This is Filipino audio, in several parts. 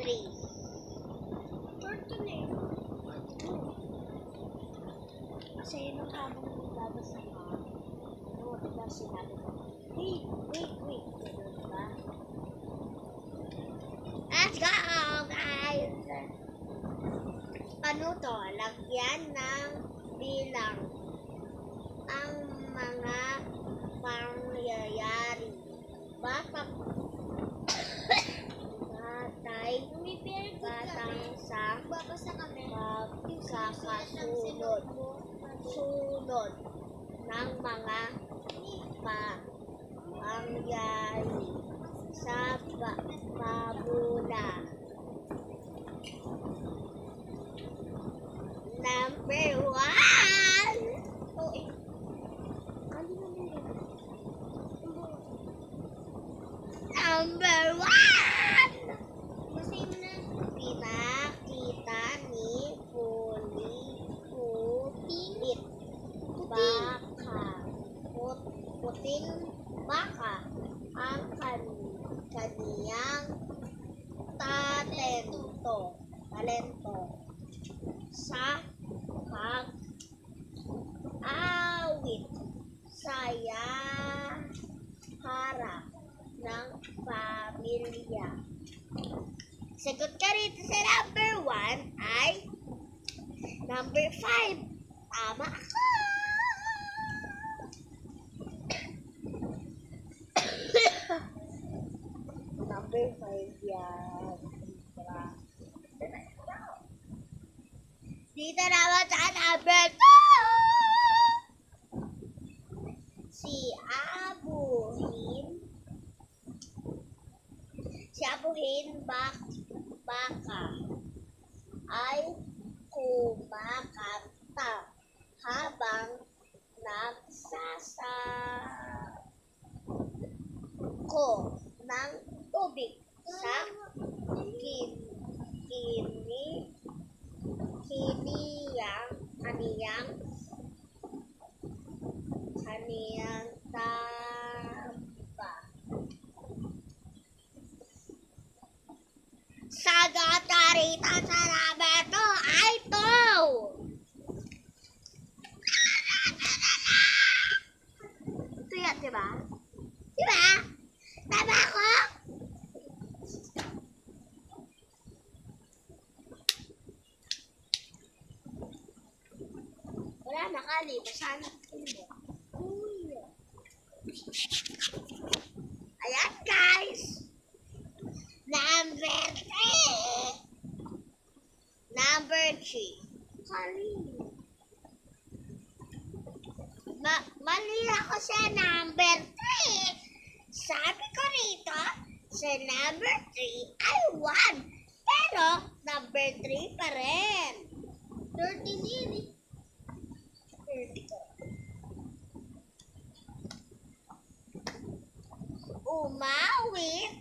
3. Kasi nung habang nagbabasa ka, ano, diba sinabi ko, wait. Diba? Let's go, guys! Ano to? Lagyan ng bilang ang mga pangyayari. Batang sa pagkakasunod ng mga pangyayari sa pamula. Number 1. Number 1. Pinakita ni puting baka ang kaniyang talento sa pag-awit saya harap ng pamilya. Sagot ka rito sa number 1 ay number 5. Tama ako! Number 5 yan. Dito naman sa number 2. Si Abuhin baka ay kumakanta habang nagsasako ng tubig sa kaniyang taba. Sagot ka rito sa number 2 ay ito. Ito yan, diba? Diba? Tama ko? Wala, nakalimutan. Ayan, guys. Number 3. Mali ako sa number 3. Sabi ko rito, sa number 3 ay 1. Pero, number 3 pa rin. 30 ko. Umawit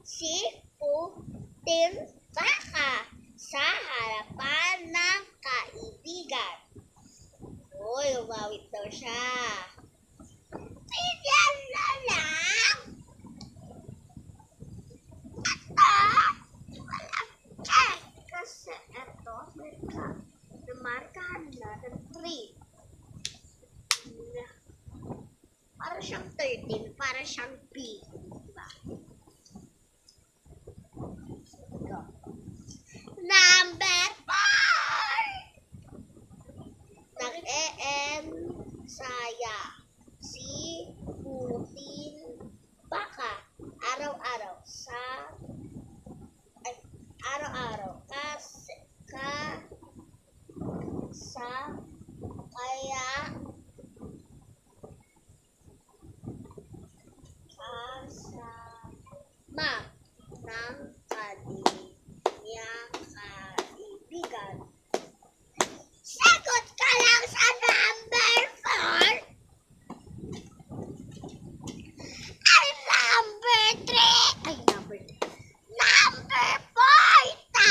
si puting baka sa harapan ng kaibigan. Uy, umawit daw siya. Tigyan na lang. Ito, walang check. Kasi ito, namarkahan na ng 3. Para siyang 13, para siyang B. Diba? Number 4. Nag-saya si puting baka araw-araw kaya kasama ng kaniyang kaibigan. Sagot ka lang sa number 4. Ay, number 3. Ay, number 4. Number 4.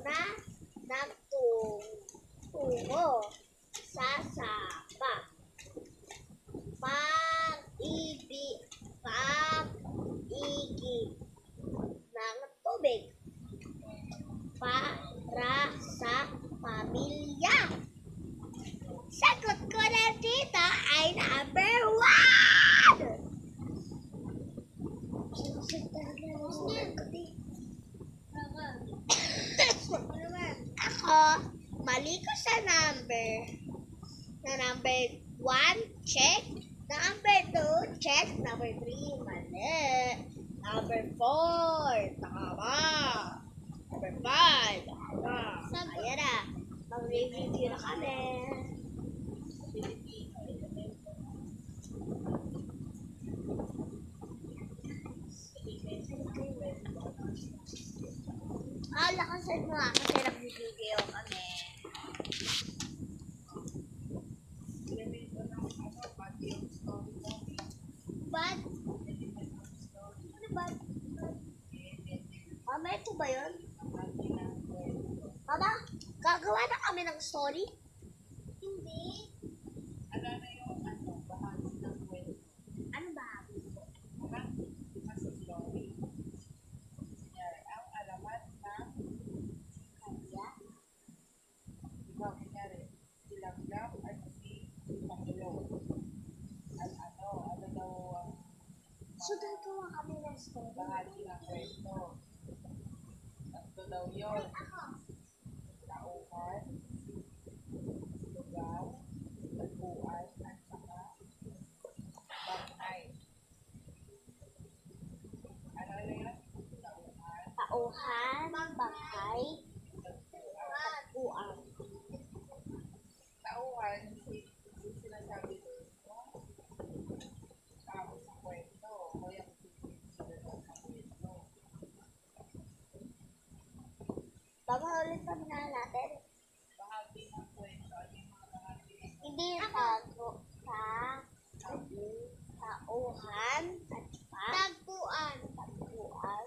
na nagtungo sa sapa. Pag-igib ng tubig para sa pamilya. Sagot ko na dito ay number 1! Ako, mali ko sa number. Number 1, check. Number 2, check. Number 3, mali. Number 4, tama. Number 5, tama. Ayan na. Mag-review na kami. Lakasan mo nga kasi nag-video kami. Bad? Ano bad? Mama, ito ba yun? Mama, gagawa na kami ng story? Hindi. Ano na yung bahagi ng kwento? Ano bahagi ko? Bahagi sa story. Kunyari, ang alamat ng Kanya? ikaw, kunyari, si Langgam at si Pangulo. Ano daw ang So, gagawa kami ng story? bahagi ng kwento? Ano daw yun? Ako. Tauhan, lugar, tagpuan, at saka bangkay. Ano yun? Tauhan, Tauhan, bangkay, tagpuan. tauhan, yung sinasabi ko, tao sa kwento, o yung sila sa kwento. Baka ulit kami na natin. Bahagi ng kwento, ano yung mga bahagi ng kwento? Hindi tauhan, at tagpuan. Tagpuan.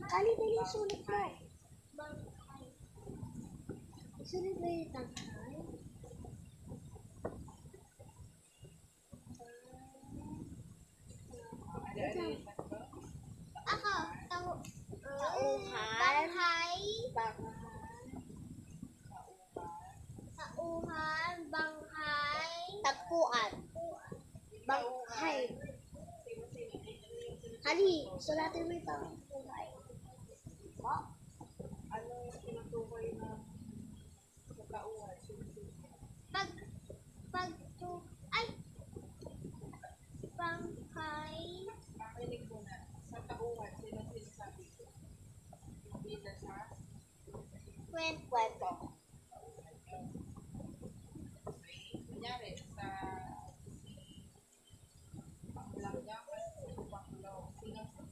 Dali, sulit mo. Bangkay. Sulit ba yung tangkay? Ano yung tatlo? Ako, tauhan, bangkay, tauhan, bangkay, tagpuan. Bangkay. Hali, sulatin mo yung tagpuan. Ano yung tinutukoy na sa tauhan? Bangkay, Pakinig mo na. Sa tauhan, sino sinasabi ko? Yung bida sa kwento. kunyari, sa Langgam at si Pangulo.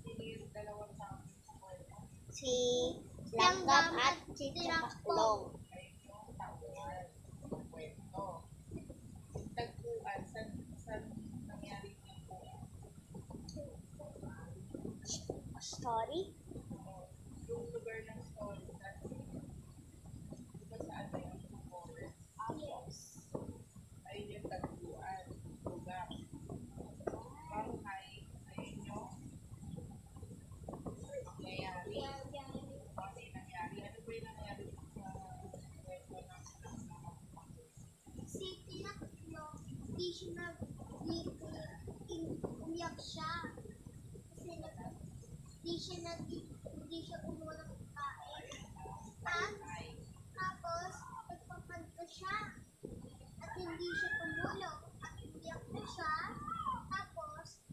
Sino yung dalawang tao sa kwento? Si Langgam at si Tinaklong. Ayun yung tauhan ng kwento. Yung tagpuan, saan nangyari yung tagpuan? Story? Yung lugar ng story, diba saan na yung forest? Yes. Ayun yung tagpuan, lugar. Bangkay, ayun yung nangyayari. Ano yung nangyari? Ano ba yung nangyari sa kwento ng Si Tinaklong, umiyak siya. Kasi hindi siya kumuha ng pagkain. Tapos, nagpapagka siya. At hindi siya tumulong. At umiyak na siya. Tapos,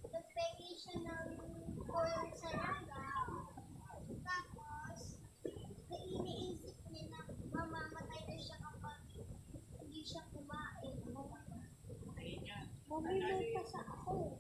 nagpenge siya ng corn sa langgam. Tapos, iniisip niya na mamamatay na siya kapag hindi siya kumain. ayun yan. Mami, may pasa ako.